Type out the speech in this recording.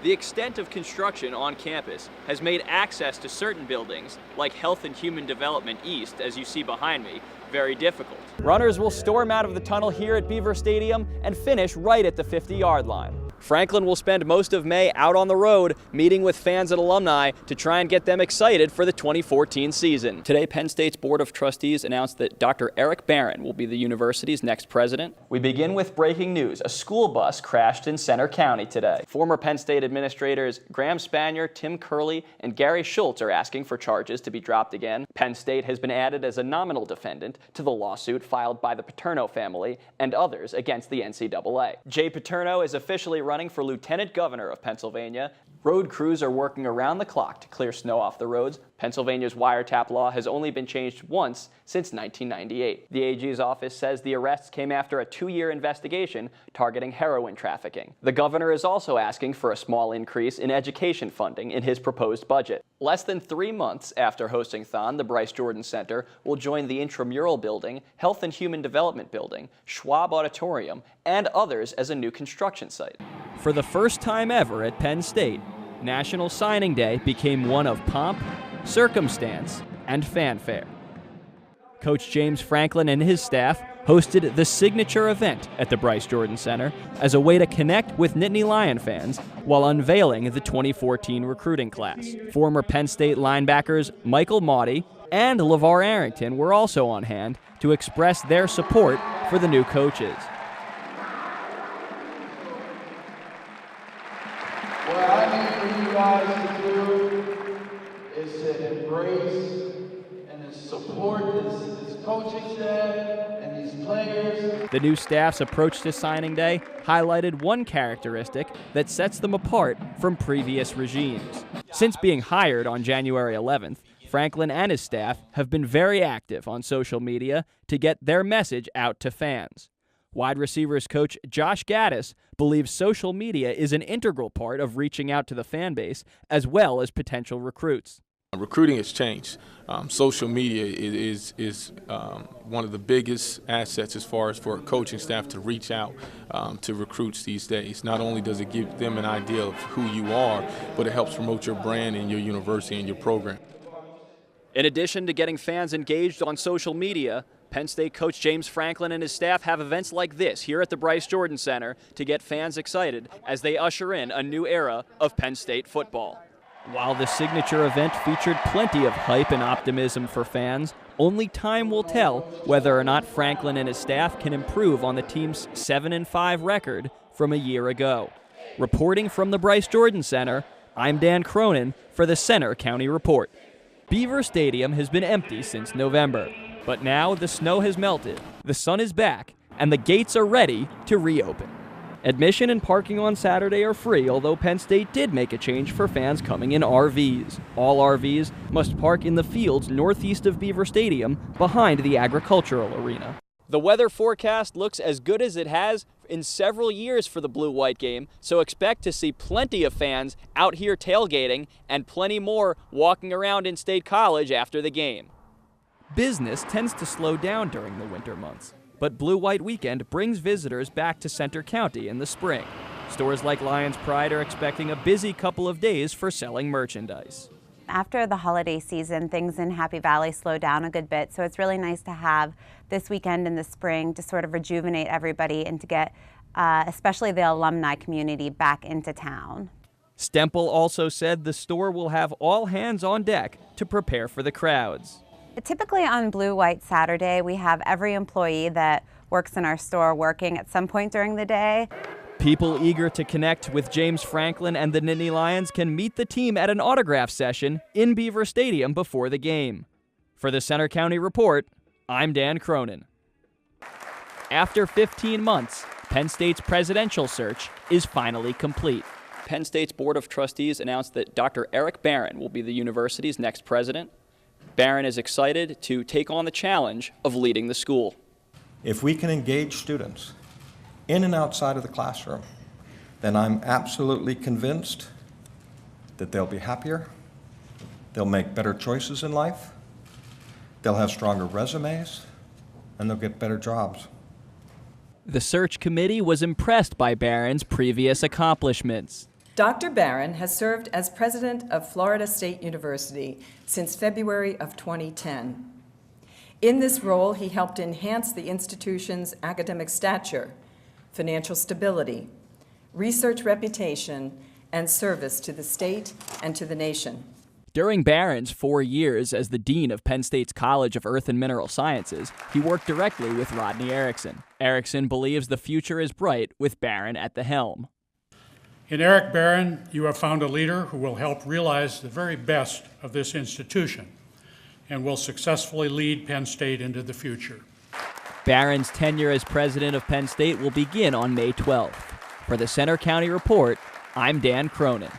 The extent of construction on campus has made access to certain buildings, like Health and Human Development East, as you see behind me, very difficult. Runners will storm out of the tunnel here at Beaver Stadium and finish right at the 50-yard line. Franklin will spend most of May out on the road, meeting with fans and alumni to try and get them excited for the 2014 season. Today, Penn State's Board of Trustees announced that Dr. Eric Barron will be the university's next president. We begin with breaking news. A school bus crashed in Center County today. Former Penn State administrators Graham Spanier, Tim Curley, and Gary Schultz are asking for charges to be dropped again. Penn State has been added as a nominal defendant to the lawsuit filed by the Paterno family and others against the NCAA. Jay Paterno is officially running for lieutenant governor of Pennsylvania. Road crews are working around the clock to clear snow off the roads. Pennsylvania's wiretap law has only been changed once since 1998. The AG's office says the arrests came after a 2-year investigation targeting heroin trafficking. The governor is also asking for a small increase in education funding in his proposed budget. Less than 3 months after hosting Thon, the Bryce Jordan Center will join the Intramural Building, Health and Human Development Building, Schwab Auditorium, and others as a new construction site. For the first time ever at Penn State, National Signing Day became one of pomp, circumstance, and fanfare. Coach James Franklin and his staff hosted the signature event at the Bryce Jordan Center as a way to connect with Nittany Lion fans while unveiling the 2014 recruiting class. Former Penn State linebackers Michael Mauti and LeVar Arrington were also on hand to express their support for the new coaches. What I need for you guys to do is to embrace and to support this coaching staff and these players. The new staff's approach to signing day highlighted one characteristic that sets them apart from previous regimes. Since being hired on January 11th, Franklin and his staff have been very active on social media to get their message out to fans. Wide receivers coach Josh Gaddis believes social media is an integral part of reaching out to the fan base as well as potential recruits. Recruiting has changed. Social media is one of the biggest assets as far as for a coaching staff to reach out to recruits these days. Not only does it give them an idea of who you are, but it helps promote your brand and your university and your program. In addition to getting fans engaged on social media, Penn State coach James Franklin and his staff have events like this here at the Bryce Jordan Center to get fans excited as they usher in a new era of Penn State football. While the signature event featured plenty of hype and optimism for fans, only time will tell whether or not Franklin and his staff can improve on the team's 7-5 record from a year ago. Reporting from the Bryce Jordan Center, I'm Dan Cronin for the Center County Report. Beaver Stadium has been empty since November, but now the snow has melted, the sun is back, and the gates are ready to reopen. Admission and parking on Saturday are free, although Penn State did make a change for fans coming in RVs. All RVs must park in the fields northeast of Beaver Stadium behind the agricultural arena. The weather forecast looks as good as it has in several years for the blue-white game, so expect to see plenty of fans out here tailgating and plenty more walking around in State College after the game. Business tends to slow down during the winter months, but Blue-White Weekend brings visitors back to Center County in the spring. Stores like Lions Pride are expecting a busy couple of days for selling merchandise. After the holiday season, things in Happy Valley slow down a good bit, so it's really nice to have this weekend in the spring to sort of rejuvenate everybody and to get especially the alumni community back into town. Stemple also said the store will have all hands on deck to prepare for the crowds. Typically on Blue-White Saturday, we have every employee that works in our store working at some point during the day. People eager to connect with James Franklin and the Nittany Lions can meet the team at an autograph session in Beaver Stadium before the game. For the Center County Report, I'm Dan Cronin. After 15 months, Penn State's presidential search is finally complete. Penn State's Board of Trustees announced that Dr. Eric Barron will be the university's next president. Barron is excited to take on the challenge of leading the school. If we can engage students in and outside of the classroom, then I'm absolutely convinced that they'll be happier, they'll make better choices in life, they'll have stronger resumes, and they'll get better jobs. The search committee was impressed by Barron's previous accomplishments. Dr. Barron has served as president of Florida State University since February of 2010. In this role, he helped enhance the institution's academic stature, financial stability, research reputation, and service to the state and to the nation. During Barron's 4 years as the dean of Penn State's College of Earth and Mineral Sciences, he worked directly with Rodney Erickson. Erickson believes the future is bright with Barron at the helm. In Eric Barron, you have found a leader who will help realize the very best of this institution and will successfully lead Penn State into the future. Barron's tenure as president of Penn State will begin on May 12th. For the Center County Report, I'm Dan Cronin.